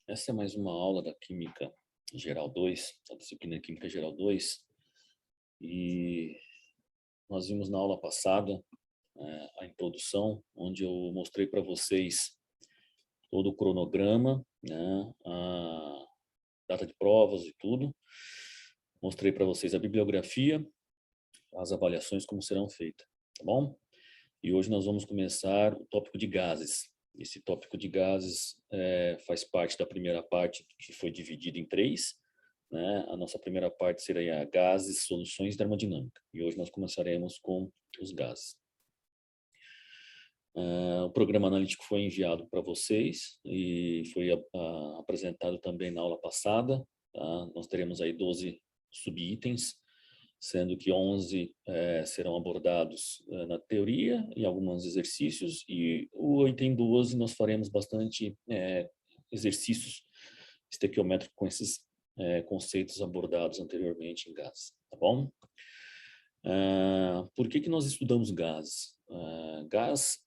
Essa é mais uma aula da Química Geral 2, da disciplina Química Geral 2, e nós vimos na aula passada a introdução, onde eu mostrei para vocês todo o cronograma, né, a data de provas e tudo. Mostrei para vocês a bibliografia, as avaliações como serão feitas, tá bom? E hoje nós vamos começar o tópico de gases. Esse tópico de gases faz parte da primeira parte, que foi dividida em três, né? A nossa primeira parte seria gases, soluções e termodinâmica. E hoje nós começaremos com os gases. O programa analítico foi enviado para vocês e foi apresentado também na aula passada. Tá? Nós teremos aí 12 subitens, sendo que 11 serão abordados na teoria e alguns exercícios, e o item 12 nós faremos bastante exercícios estequiométricos com esses conceitos abordados anteriormente em gases, tá bom? Por que nós estudamos gases? Gás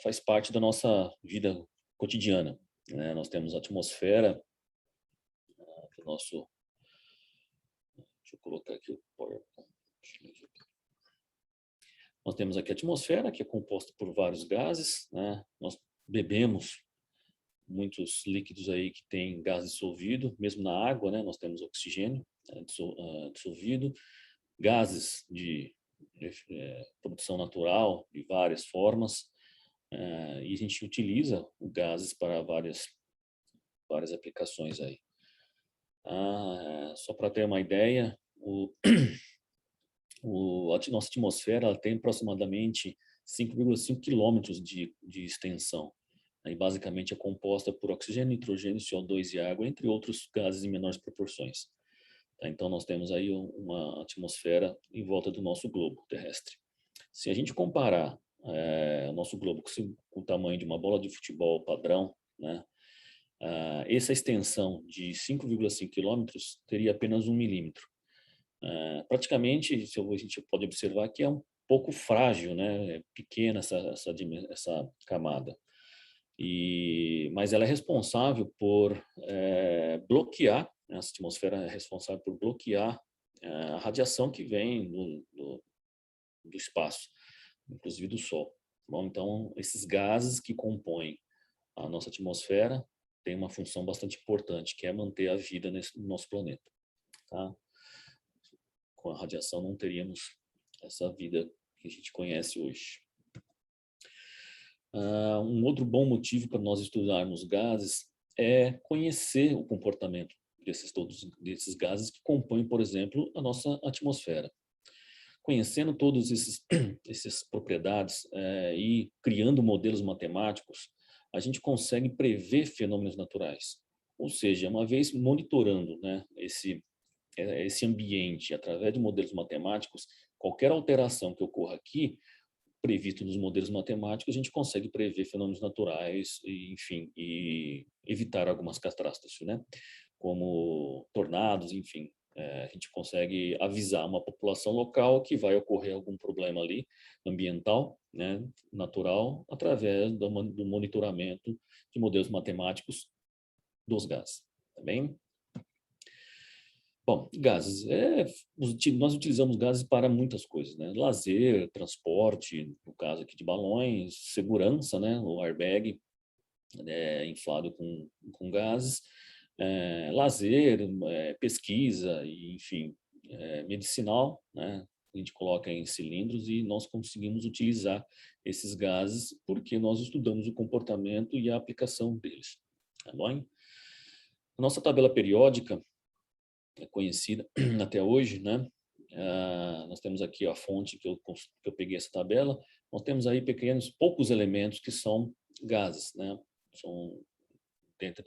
faz parte da nossa vida cotidiana, né? Nós temos a atmosfera, que é o nosso... Deixa eu colocar aqui o PowerPoint. Nós temos aqui a atmosfera, que é composta por vários gases, né? Nós bebemos muitos líquidos aí que tem gás dissolvido, mesmo na água, né? Nós temos oxigênio dissolvido, gases de produção natural de várias formas, e a gente utiliza o gases para várias aplicações aí. Só para ter uma ideia, a nossa atmosfera ela tem aproximadamente 5,5 quilômetros de extensão. E basicamente é composta por oxigênio, nitrogênio, CO2 e água, entre outros gases em menores proporções. Então nós temos aí uma atmosfera em volta do nosso globo terrestre. Se a gente comparar o nosso globo com o tamanho de uma bola de futebol padrão, né, essa extensão de 5,5 quilômetros teria apenas 1 milímetro. Praticamente, a gente pode observar que é um pouco frágil, né? É pequena essa camada. Mas ela é responsável por bloquear, né? Essa atmosfera é responsável por bloquear a radiação que vem do espaço, inclusive do Sol. Bom, então, esses gases que compõem a nossa atmosfera têm uma função bastante importante, que é manter a vida no nosso planeta. Tá? Com a radiação não teríamos essa vida que a gente conhece hoje. Um outro bom motivo para nós estudarmos gases é conhecer o comportamento desses gases que compõem, por exemplo, a nossa atmosfera. Conhecendo todas essas propriedades e criando modelos matemáticos, a gente consegue prever fenômenos naturais. Ou seja, uma vez monitorando, né, esse ambiente através de modelos matemáticos, qualquer alteração que ocorra aqui, previsto nos modelos matemáticos, a gente consegue prever fenômenos naturais e, enfim, e evitar algumas catástrofes, né? Como tornados, enfim. A gente consegue avisar uma população local que vai ocorrer algum problema ali ambiental, né, natural, através do monitoramento de modelos matemáticos dos gases. Tá bem? Bom, gases. Nós utilizamos gases para muitas coisas, né? Lazer, transporte, no caso aqui de balões, segurança, né? O airbag inflado com gases, lazer, pesquisa, e, enfim, medicinal, né? A gente coloca em cilindros e nós conseguimos utilizar esses gases porque nós estudamos o comportamento e a aplicação deles. Tá bom? A nossa tabela periódica é conhecida até hoje, né? Nós temos aqui a fonte que eu peguei essa tabela. Nós temos aí poucos elementos que são gases, né? São dentro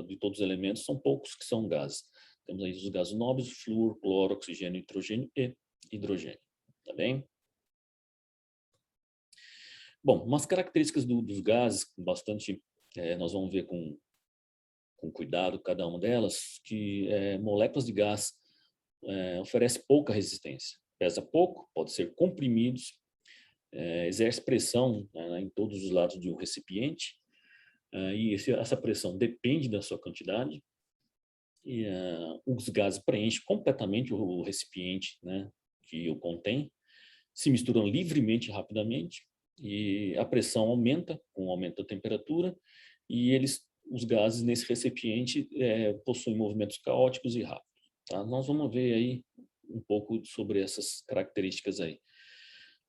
de todos os elementos, são poucos que são gases. Temos aí os gases nobres: flúor, cloro, oxigênio, nitrogênio e hidrogênio. Tá bem? Bom, umas características dos gases, bastante, nós vamos ver com cuidado cada uma delas, que moléculas de gás oferece pouca resistência. Pesa pouco, pode ser comprimidos, exerce pressão, né, em todos os lados de um recipiente, E essa pressão depende da sua quantidade. E os gases preenchem completamente o recipiente, né, que o contém, se misturam livremente e rapidamente, e a pressão aumenta com o aumento da temperatura, e os gases nesse recipiente possuem movimentos caóticos e rápidos. Tá? Nós vamos ver aí um pouco sobre essas características aí.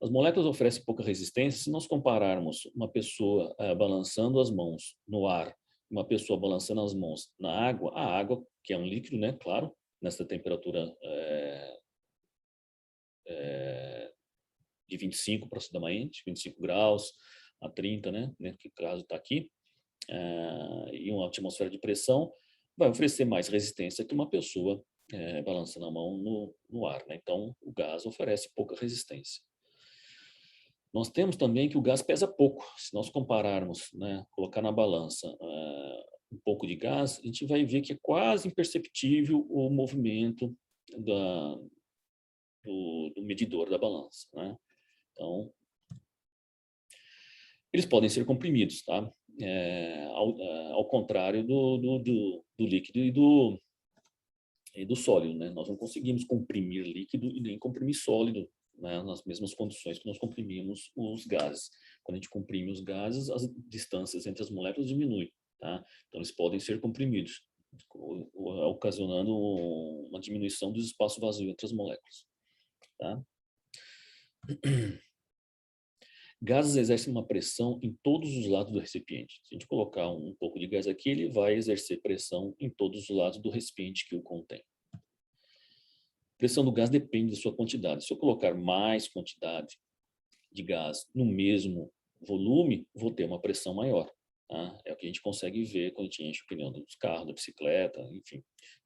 As moléculas oferecem pouca resistência. Se nós compararmos uma pessoa balançando as mãos no ar, uma pessoa balançando as mãos na água, a água, que é um líquido, né, claro, nessa temperatura de 25 aproximadamente, 25 graus a 30, né, que caso está aqui, e uma atmosfera de pressão, vai oferecer mais resistência que uma pessoa balançando a mão no ar. Né? Então, o gás oferece pouca resistência. Nós temos também que o gás pesa pouco. Se nós compararmos, né, colocar na balança um pouco de gás, a gente vai ver que é quase imperceptível o movimento do medidor da balança. Né? Então, eles podem ser comprimidos, tá? Ao contrário do líquido e do sólido, né? Nós não conseguimos comprimir líquido e nem comprimir sólido, né, nas mesmas condições que nós comprimimos os gases. Quando a gente comprime os gases, as distâncias entre as moléculas diminuem, tá? Então, eles podem ser comprimidos, ocasionando uma diminuição do espaço vazio entre as moléculas, tá? Gases exercem uma pressão em todos os lados do recipiente. Se a gente colocar um pouco de gás aqui, ele vai exercer pressão em todos os lados do recipiente que o contém. A pressão do gás depende da sua quantidade. Se eu colocar mais quantidade de gás no mesmo volume, vou ter uma pressão maior. Tá? É o que a gente consegue ver quando a gente enche o pneu dos carros, da bicicleta, enfim.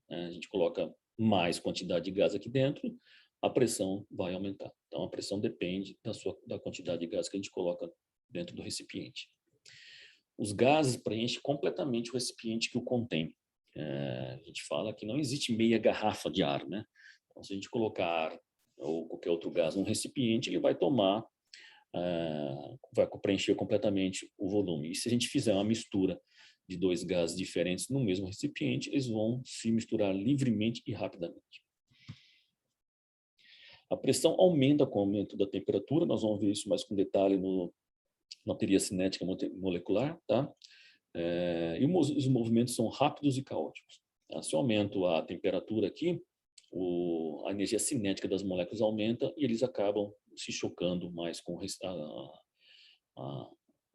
A gente coloca mais quantidade de gás aqui dentro, a pressão vai aumentar. Então, a pressão depende da quantidade de gás que a gente coloca dentro do recipiente. Os gases preenchem completamente o recipiente que o contém. A gente fala que não existe meia garrafa de ar, né? Então, se a gente colocar ar ou qualquer outro gás num recipiente, ele vai tomar, vai preencher completamente o volume. E se a gente fizer uma mistura de dois gases diferentes no mesmo recipiente, eles vão se misturar livremente e rapidamente. A pressão aumenta com o aumento da temperatura, nós vamos ver isso mais com detalhe na teoria cinética molecular, tá? E os movimentos são rápidos e caóticos. Tá? Se eu aumento a temperatura aqui, a energia cinética das moléculas aumenta e eles acabam se chocando mais com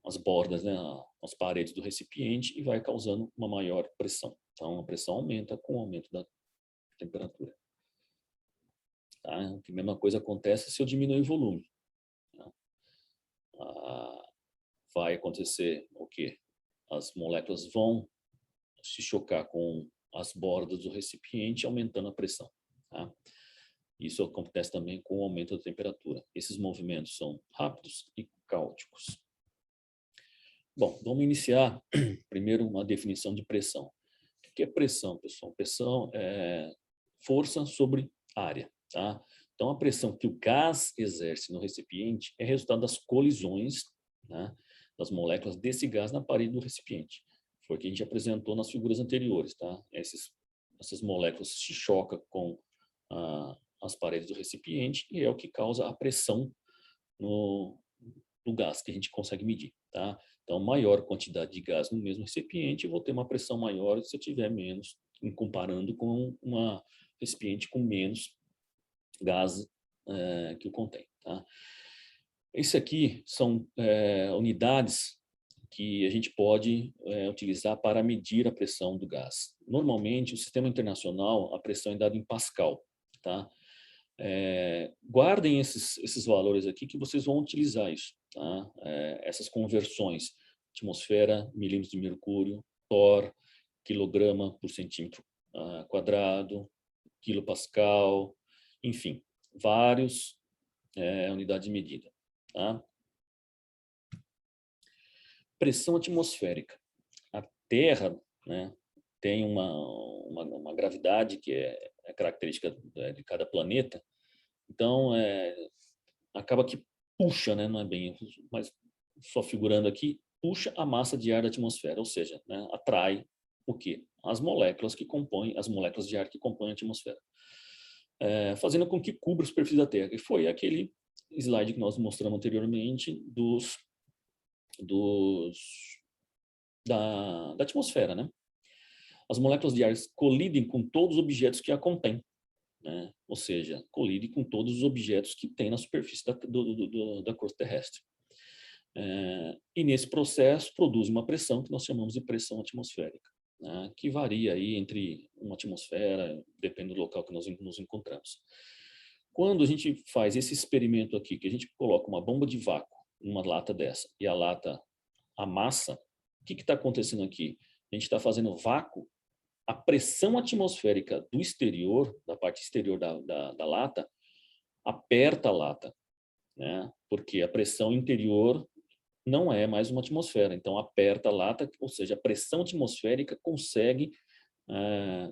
as bordas, né, as paredes do recipiente, e vai causando uma maior pressão. Então, a pressão aumenta com o aumento da temperatura. Tá? A mesma coisa acontece se eu diminuir o volume. Tá? Vai acontecer o quê? As moléculas vão se chocar com as bordas do recipiente, aumentando a pressão. Tá? Isso acontece também com o aumento da temperatura. Esses movimentos são rápidos e caóticos. Bom, vamos iniciar primeiro uma definição de pressão. O que é pressão, pessoal? Pressão é força sobre área. Tá? Então, a pressão que o gás exerce no recipiente é resultado das colisões, né, das moléculas desse gás na parede do recipiente. Foi o que a gente apresentou nas figuras anteriores. Tá? Essas moléculas se chocam com as paredes do recipiente e é o que causa a pressão no gás que a gente consegue medir. Tá? Então, maior quantidade de gás no mesmo recipiente, eu vou ter uma pressão maior se eu tiver menos, comparando com um recipiente com menos gás que o contém. Tá? Isso aqui são unidades que a gente pode utilizar para medir a pressão do gás. Normalmente, o sistema internacional, a pressão é dada em Pascal. Tá? Guardem esses valores aqui que vocês vão utilizar isso. Tá? Essas conversões, atmosfera, milímetros de mercúrio, torr, quilograma por centímetro quadrado, quilopascal, enfim, vários unidades de medida. Tá? Pressão atmosférica. A Terra, né, tem uma gravidade que é característica de cada planeta, então acaba que puxa, né, não é bem, mas só figurando aqui, puxa a massa de ar da atmosfera, ou seja, né, atrai o quê? As moléculas que compõem, as moléculas de ar que compõem a atmosfera, fazendo com que cubra a superfície da Terra. E foi aquele slide que nós mostramos anteriormente da atmosfera, né? As moléculas de ar colidem com todos os objetos que a contêm, né? Ou seja, colidem com todos os objetos que tem na superfície da crosta terrestre. E nesse processo produz uma pressão que nós chamamos de pressão atmosférica, né? Que varia aí entre uma atmosfera, depende do local que nós nos encontramos. Quando a gente faz esse experimento aqui, que a gente coloca uma bomba de vácuo numa lata dessa e a lata amassa, o que está acontecendo aqui? A gente está fazendo vácuo, a pressão atmosférica do exterior, da parte exterior da lata, aperta a lata, né? Porque a pressão interior não é mais uma atmosfera, então aperta a lata, ou seja, a pressão atmosférica consegue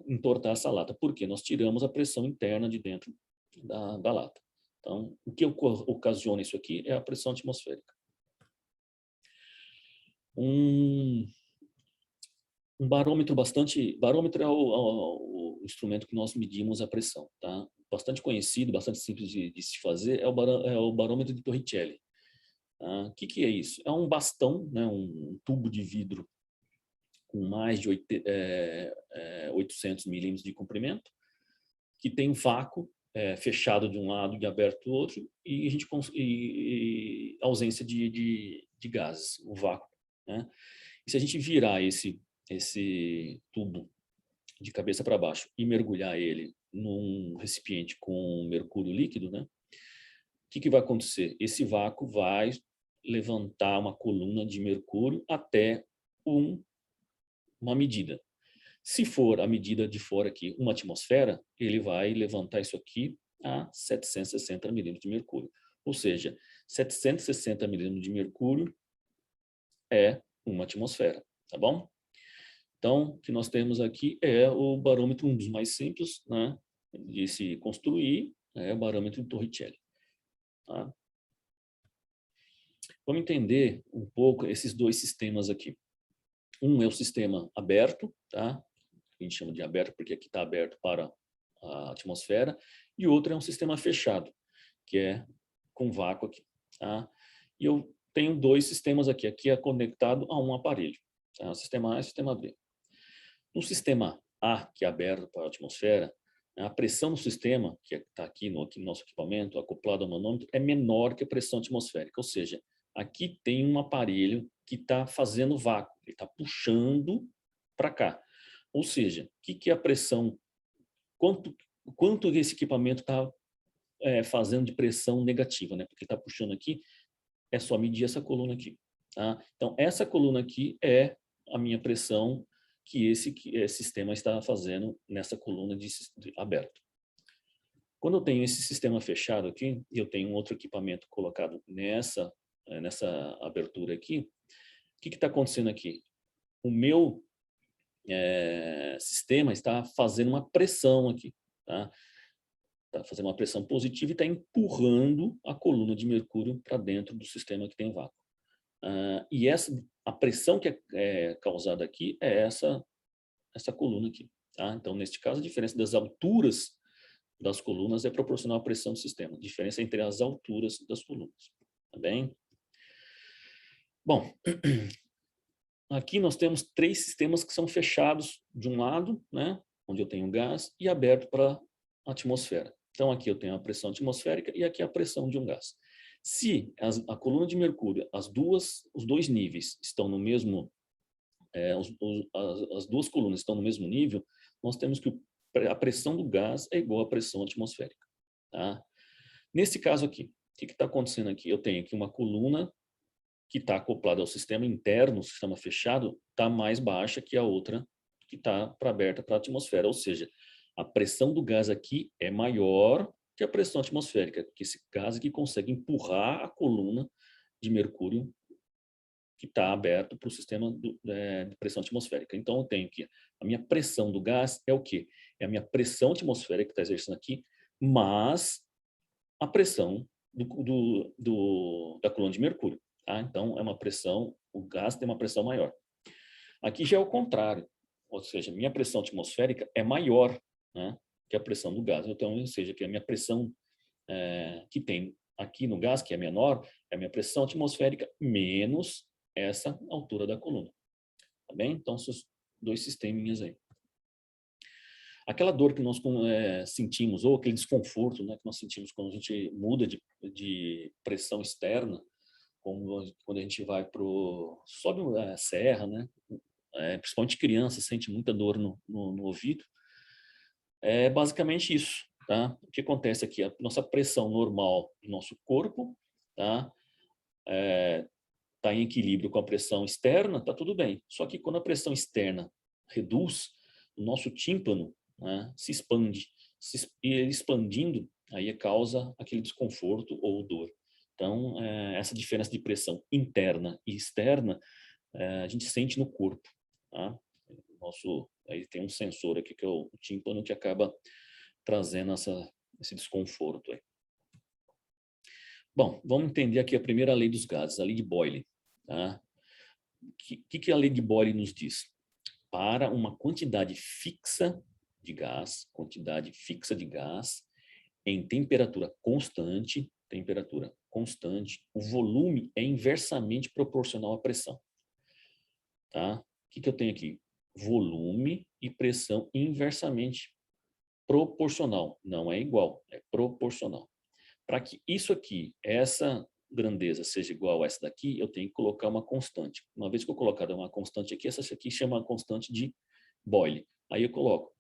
entortar essa lata, porque nós tiramos a pressão interna de dentro da lata. Então, o que ocasiona isso aqui é a pressão atmosférica. Um barômetro barômetro é o instrumento que nós medimos a pressão, tá? Bastante conhecido, bastante simples de se fazer, é o barômetro de Torricelli. O que é isso? É um bastão, né, um tubo de vidro com mais de 800 milímetros de comprimento, que tem vácuo fechado de um lado e aberto do outro, e a gente ausência de gases, o vácuo, né? E se a gente virar esse tubo de cabeça para baixo e mergulhar ele num recipiente com mercúrio líquido, né? O que vai acontecer? Esse vácuo vai levantar uma coluna de mercúrio até uma medida. Se for a medida de fora aqui, uma atmosfera, ele vai levantar isso aqui a 760 milímetros de mercúrio. Ou seja, 760 milímetros de mercúrio é uma atmosfera, tá bom? Então, o que nós temos aqui é o barômetro, um dos mais simples, né, de se construir, é o barômetro de Torricelli. Tá? Vamos entender um pouco esses dois sistemas aqui. Um é o sistema aberto, tá? A gente chama de aberto porque aqui está aberto para a atmosfera, e outro é um sistema fechado, que é com vácuo aqui. Tá? E eu tenho dois sistemas aqui. Aqui é conectado a um aparelho, tá? Sistema A e sistema B. No sistema A, que é aberto para a atmosfera, a pressão no sistema, que está aqui no nosso equipamento, acoplado ao manômetro, é menor que a pressão atmosférica. Ou seja, aqui tem um aparelho que está fazendo vácuo, ele está puxando para cá. Ou seja, o que é a pressão? Quanto esse equipamento está fazendo de pressão negativa, né? Porque está puxando aqui, é só medir essa coluna aqui. Tá? Então, essa coluna aqui é a minha pressão que esse sistema está fazendo nessa coluna aberto. Quando eu tenho esse sistema fechado aqui, e eu tenho um outro equipamento colocado nessa abertura aqui, o que está acontecendo aqui? O meu sistema está fazendo uma pressão aqui, tá? Está fazendo uma pressão positiva e está empurrando a coluna de mercúrio para dentro do sistema que tem vácuo. E a pressão que é causada aqui é essa coluna aqui. Tá? Então, neste caso, a diferença das alturas das colunas é proporcional à pressão do sistema. A diferença entre as alturas das colunas. Tá bem? Bom, aqui nós temos três sistemas que são fechados de um lado, né, onde eu tenho gás, e aberto para a atmosfera. Então, aqui eu tenho a pressão atmosférica e aqui a pressão de um gás. Se a coluna de mercúrio, os dois níveis estão no mesmo, as duas colunas estão no mesmo nível, nós temos que a pressão do gás é igual à pressão atmosférica. Tá? Nesse caso aqui, o que está acontecendo aqui? Eu tenho aqui uma coluna que está acoplada ao sistema interno, o sistema fechado, está mais baixa que a outra que está aberta para a atmosfera. Ou seja, a pressão do gás aqui é maior que a pressão atmosférica, que esse gás aqui consegue empurrar a coluna de mercúrio que está aberto para o sistema de pressão atmosférica. Então, eu tenho que a minha pressão do gás é o quê? É a minha pressão atmosférica que está exercendo aqui, mas a pressão da coluna de mercúrio. Tá? Então, é uma pressão O gás tem uma pressão maior. Aqui já é o contrário, ou seja, minha pressão atmosférica é maior, né, que a pressão do gás. Então, ou seja, que a minha pressão que tem aqui no gás, que é menor, é a minha pressão atmosférica menos essa altura da coluna. Tá bem? Então, esses dois sisteminhas aí. Aquela dor que nós sentimos, ou aquele desconforto, né, que nós sentimos quando a gente muda de pressão externa, como quando a gente vai sobe a serra, né, principalmente criança, sente muita dor no ouvido, é basicamente isso, tá? O que acontece aqui? A nossa pressão normal do nosso corpo, tá? Tá em equilíbrio com a pressão externa, tá tudo bem. Só que quando a pressão externa reduz, o nosso tímpano, né, se expande. E ele expandindo, aí causa aquele desconforto ou dor. Então, essa diferença de pressão interna e externa, a gente sente no corpo, tá? Aí tem um sensor aqui, que é o tímpano, que acaba trazendo esse desconforto aí. Bom, vamos entender aqui a primeira lei dos gases, a lei de Boyle. Tá? O que a lei de Boyle nos diz? Para uma quantidade fixa de gás, em temperatura constante, o volume é inversamente proporcional à pressão. Tá? O que eu tenho aqui? Volume e pressão inversamente proporcional. Não é igual, é proporcional. Para que isso aqui, essa grandeza seja igual a essa daqui, eu tenho que colocar uma constante. Uma vez que eu colocar uma constante aqui, essa aqui chama a constante de Boyle. Aí eu coloco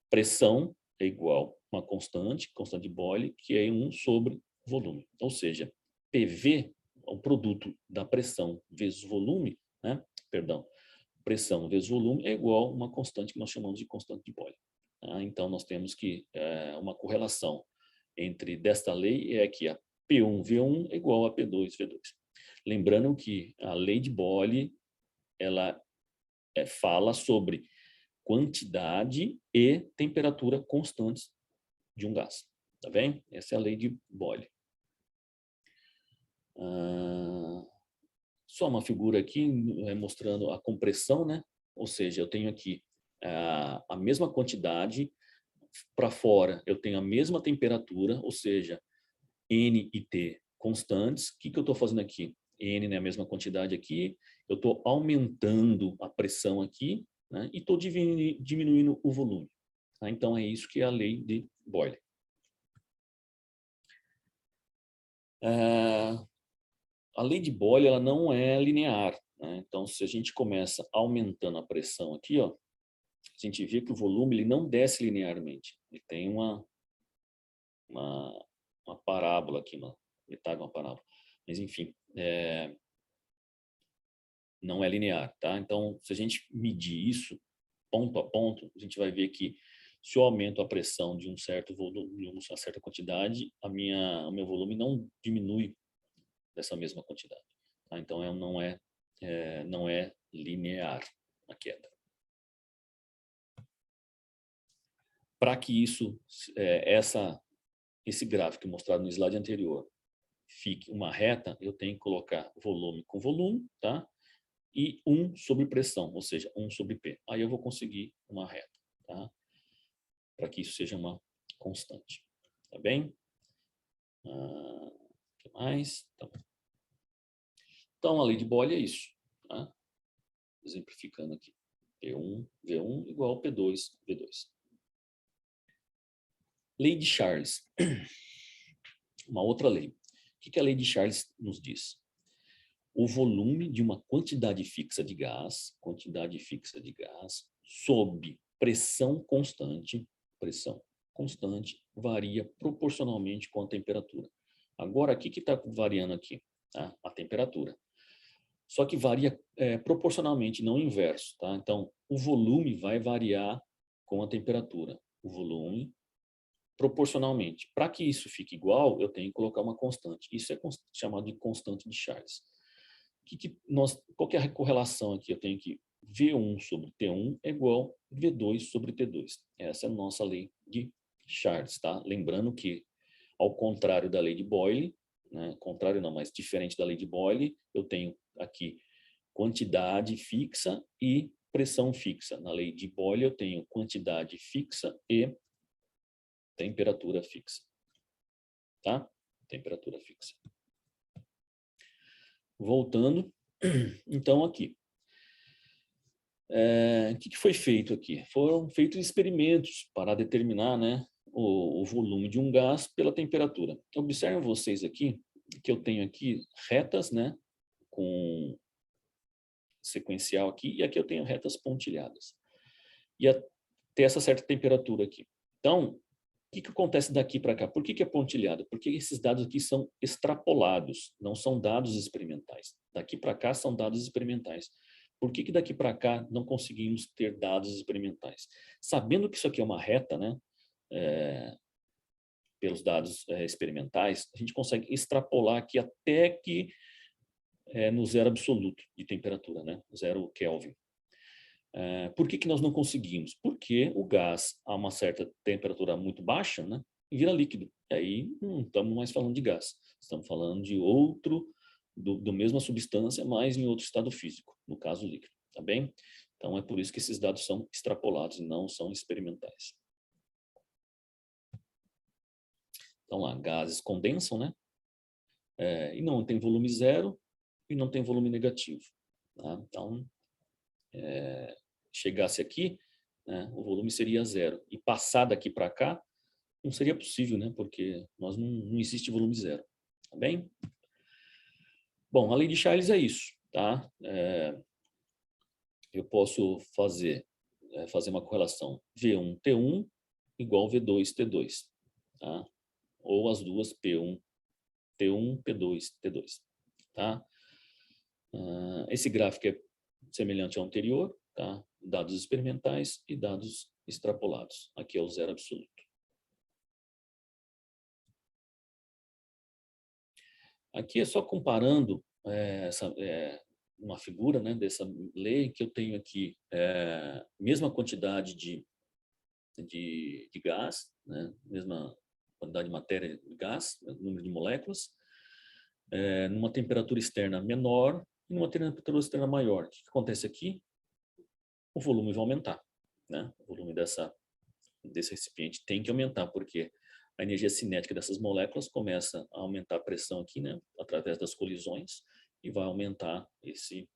pressão é igual a uma constante de Boyle, que é 1 sobre volume. Ou seja, PV, o produto da pressão vezes volume, né? Perdão, pressão vezes volume é igual a uma constante que nós chamamos de constante de Boyle. Tá? Então, nós temos que uma correlação entre desta lei é que a P1V1 é igual a P2V2. Lembrando que a lei de Boyle, ela fala sobre quantidade e temperatura constantes de um gás. Tá bem? Essa é a lei de Boyle. Só uma figura aqui mostrando a compressão, né? Ou seja, eu tenho aqui a mesma quantidade, para fora eu tenho a mesma temperatura, ou seja, N e T constantes. O que eu estou fazendo aqui? N é a mesma quantidade aqui, eu estou aumentando a pressão aqui, né, e estou diminuindo o volume. Tá? Então, é isso que é a lei de Boyle. A lei de Boyle, ela não é linear. Né? Então, se a gente começa aumentando a pressão aqui, ó, a gente vê que o volume ele não desce linearmente. Ele tem uma parábola aqui, metade de uma parábola. Mas, enfim, não é linear, tá? Então, se a gente medir isso ponto a ponto, a gente vai ver que se eu aumento a pressão de um certo volume, de uma certa quantidade, o meu volume não diminui dessa mesma quantidade. Tá? Então, não é linear a queda. Para que esse gráfico mostrado no slide anterior fique uma reta, eu tenho que colocar volume com volume, tá? E 1 sobre pressão, ou seja, 1 sobre P. Aí eu vou conseguir uma reta, tá? Para que isso seja uma constante. Tá bem? O que mais? Tá bom. Então, a lei de Boyle é isso. Tá? Exemplificando aqui. P1, V1 igual a P2, V2. Lei de Charles. Uma outra lei. O que a lei de Charles nos diz? O volume de uma quantidade fixa de gás sob pressão constante, varia proporcionalmente com a temperatura. Agora, o que está variando aqui? Tá? A temperatura. Só que varia proporcionalmente, não inverso. Tá? Então, o volume vai variar com a temperatura. O volume proporcionalmente. Para que isso fique igual, eu tenho que colocar uma constante. Isso é chamado de constante de Charles. Qual que é a correlação aqui? Eu tenho que V1 sobre T1 é igual a V2 sobre T2. Essa é a nossa lei de Charles, tá? Lembrando que, ao contrário da lei de Boyle, né, contrário não, mas diferente da lei de Boyle, eu tenho aqui quantidade fixa e pressão fixa. Na lei de Boyle eu tenho quantidade fixa e temperatura fixa. Tá? Temperatura fixa. Voltando, então aqui. O que foi feito aqui? Foram feitos experimentos para determinar, né, o volume de um gás pela temperatura. Observem vocês aqui, que eu tenho aqui retas, né, com sequencial aqui, e aqui eu tenho retas pontilhadas. E ter essa certa temperatura aqui. Então, o que acontece daqui para cá? Por que é pontilhado? Porque esses dados aqui são extrapolados, não são dados experimentais. Daqui para cá são dados experimentais. Por que daqui para cá não conseguimos ter dados experimentais? Sabendo que isso aqui é uma reta, né? Pelos dados experimentais, a gente consegue extrapolar aqui até que no zero absoluto de temperatura, né? 0 Kelvin. Por que nós não conseguimos? Porque o gás, a uma certa temperatura muito baixa, né, vira líquido. E aí não estamos mais falando de gás. Estamos falando de outro, do mesma substância, mas em outro estado físico, no caso líquido. Tá bem? Então é por isso que esses dados são extrapolados e não são experimentais. Então lá, gases condensam, né? E não tem volume zero e não tem volume negativo. Tá? Então, chegasse aqui, né, o volume seria zero. E passar daqui para cá, não seria possível, né? Porque não existe volume zero. Tá bem? Bom, a lei de Charles é isso, tá? Eu posso fazer uma correlação V1T1 igual V2T2, tá? Ou as duas P1T1, P2T2, tá? Esse gráfico é semelhante ao anterior, tá? Dados experimentais e dados extrapolados. Aqui é o zero absoluto. Aqui é só comparando uma figura, né, dessa lei que eu tenho aqui, mesma quantidade de gás, né, mesma quantidade de matéria de gás, número de moléculas, numa temperatura externa menor e numa temperatura externa maior. O que acontece aqui? O volume vai aumentar, né? O volume desse recipiente tem que aumentar, porque a energia cinética dessas moléculas começa a aumentar a pressão aqui, né, através das colisões, e vai aumentar esse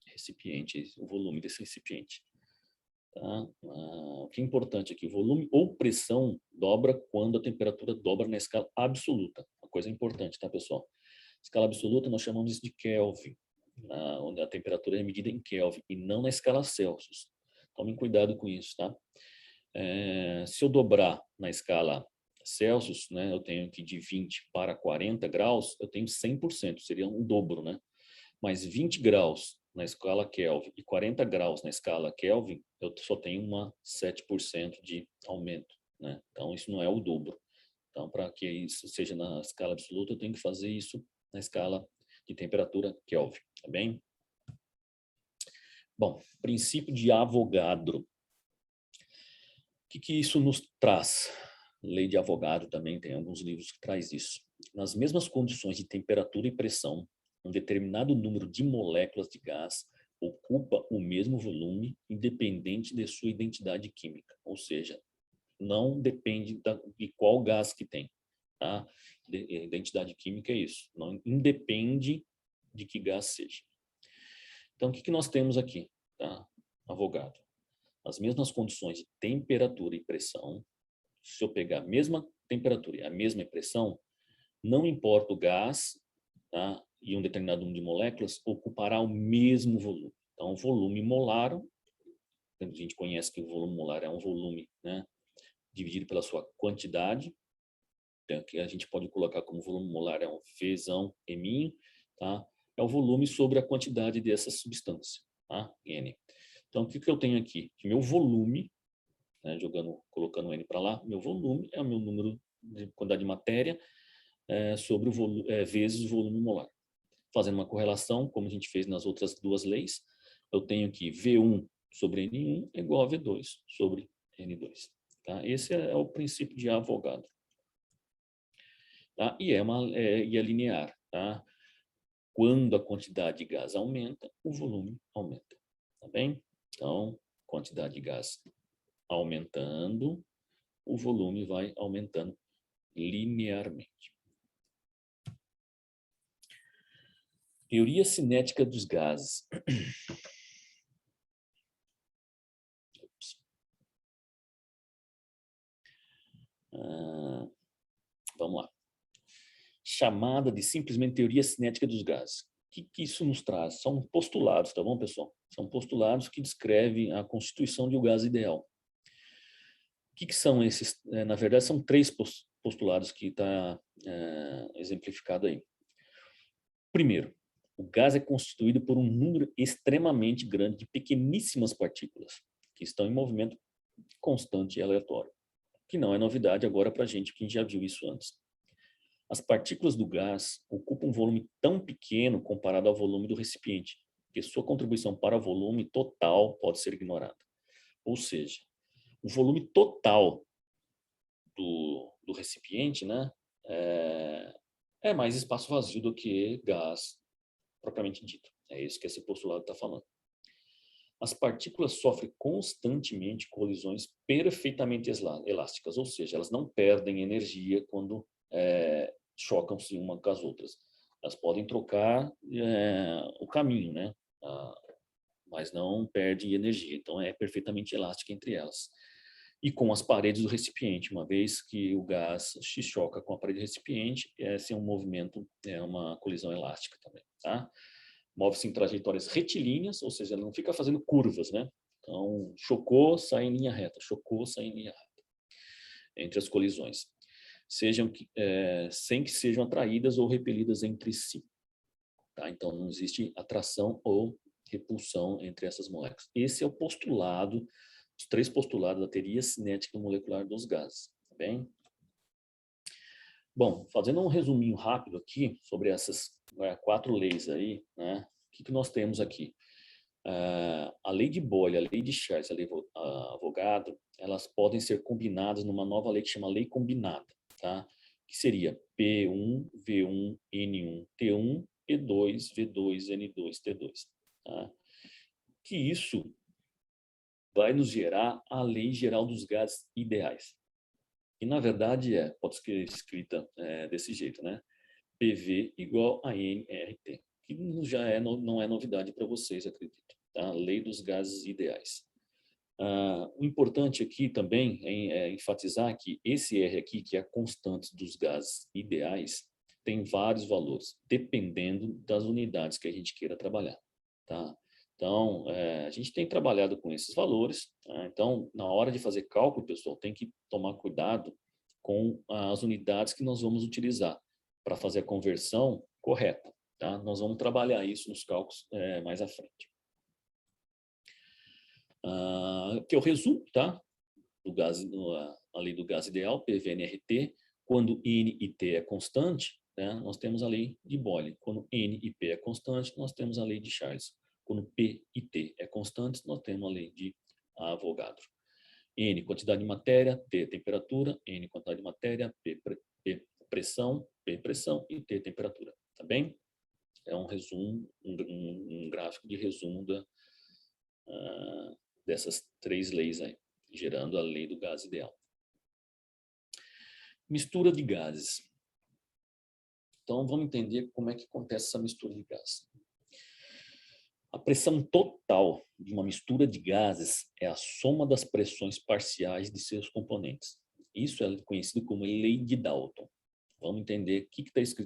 recipiente, o volume desse recipiente. Tá? O que é importante aqui, volume ou pressão dobra quando a temperatura dobra na escala absoluta. Uma coisa importante, tá, pessoal? Escala absoluta nós chamamos isso de Kelvin, onde a temperatura é medida em Kelvin e não na escala Celsius. Tomem cuidado com isso, tá? Se eu dobrar na escala Celsius, né, eu tenho aqui de 20 para 40 graus, eu tenho 100%, seria um dobro, né? Mas 20 graus na escala Kelvin e 40 graus na escala Kelvin, eu só tenho 7% de aumento, né? Então, isso não é o dobro. Então, para que isso seja na escala absoluta, eu tenho que fazer isso na escala de temperatura Kelvin, tá bem? Bom, princípio de Avogadro. O que isso nos traz? Lei de Avogadro também tem alguns livros que traz isso. Nas mesmas condições de temperatura e pressão, um determinado número de moléculas de gás ocupa o mesmo volume, independente de sua identidade química. Ou seja, não depende de qual gás que tem. Tá? Identidade química é isso. Não independe de que gás seja. Então, o que nós temos aqui? Tá? Avogadro. As mesmas condições de temperatura e pressão, se eu pegar a mesma temperatura e a mesma pressão, não importa o gás, tá? E um determinado número de moléculas, ocupará o mesmo volume. Então, o volume molar, a gente conhece que o volume molar é um volume, né, dividido pela sua quantidade, então, que a gente pode colocar como volume molar é um Vzão M, tá? É o volume sobre a quantidade dessa substância, tá? N. Então, o que eu tenho aqui? Que meu volume, né, colocando N para lá, meu volume é o meu número de quantidade de matéria sobre o volume, vezes o volume molar. Fazendo uma correlação, como a gente fez nas outras duas leis, eu tenho que V1 sobre N1 é igual a V2 sobre N2. Tá? Esse é o princípio de Avogadro. Tá? E é linear. Tá? quando a quantidade de gás aumenta, o volume aumenta, tá bem? Então, quantidade de gás aumentando, o volume vai aumentando linearmente. Teoria cinética dos gases. Vamos lá. Chamada de simplesmente teoria cinética dos gases. O que isso nos traz? São postulados, tá bom, pessoal? São postulados que descrevem a constituição de um gás ideal. O que são esses? Na verdade, são 3 postulados que está exemplificado aí. Primeiro, o gás é constituído por um número extremamente grande de pequeníssimas partículas que estão em movimento constante e aleatório, que não é novidade agora para a gente, que já viu isso antes. As partículas do gás ocupam um volume tão pequeno comparado ao volume do recipiente, que sua contribuição para o volume total pode ser ignorada. Ou seja, o volume total do recipiente, né, é mais espaço vazio do que gás propriamente dito. É isso que esse postulado está falando. As partículas sofrem constantemente colisões perfeitamente elásticas, ou seja, elas não perdem energia quando chocam-se uma com as outras. Elas podem trocar o caminho, né? Mas não perdem energia. Então, é perfeitamente elástica entre elas. E com as paredes do recipiente, uma vez que o gás se choca com a parede do recipiente, esse é um movimento, é uma colisão elástica também, tá? Move-se em trajetórias retilíneas, ou seja, ela não fica fazendo curvas, né? Então, chocou, sai em linha reta, chocou, sai em linha reta, entre as colisões. Sem que sejam atraídas ou repelidas entre si. Tá? Então, não existe atração ou repulsão entre essas moléculas. Esse é o postulado, os 3 postulados da teoria cinética molecular dos gases. Tá bem? Bom, fazendo um resuminho rápido aqui sobre essas 4 leis aí, né? O que nós temos aqui? A lei de Boyle, a lei de Charles, a lei Avogadro, elas podem ser combinadas numa nova lei que chama lei combinada, tá? Que seria P1, V1, N1, T1, E2, V2, N2, T2. Tá? Que isso vai nos gerar a lei geral dos gases ideais. E, na verdade, pode ser escrita desse jeito, né? PV igual a nRT, que já não é novidade para vocês, acredito. Tá? Lei dos gases ideais. O importante aqui também é enfatizar que esse R aqui, que é a constante dos gases ideais, tem vários valores, dependendo das unidades que a gente queira trabalhar. Tá? Então, a gente tem trabalhado com esses valores. Tá? Então, na hora de fazer cálculo, pessoal, tem que tomar cuidado com as unidades que nós vamos utilizar para fazer a conversão correta. Tá? Nós vamos trabalhar isso nos cálculos mais à frente. Que é o resumo, tá? Do gás, a lei do gás ideal, PV-NRT. Quando N e T é constante, né, nós temos a lei de Boyle. Quando N e P é constante, nós temos a lei de Charles. Quando P e T é constante, nós temos a lei de Avogadro. N, quantidade de matéria, T, temperatura, N, quantidade de matéria, P, pressão, P, pressão e T, temperatura. Tá bem? É um resumo, um gráfico de resumo dessas 3 leis aí, gerando a lei do gás ideal. Mistura de gases. Então, vamos entender como é que acontece essa mistura de gases. A pressão total de uma mistura de gases é a soma das pressões parciais de seus componentes. Isso é conhecido como lei de Dalton. Vamos entender o que está escrito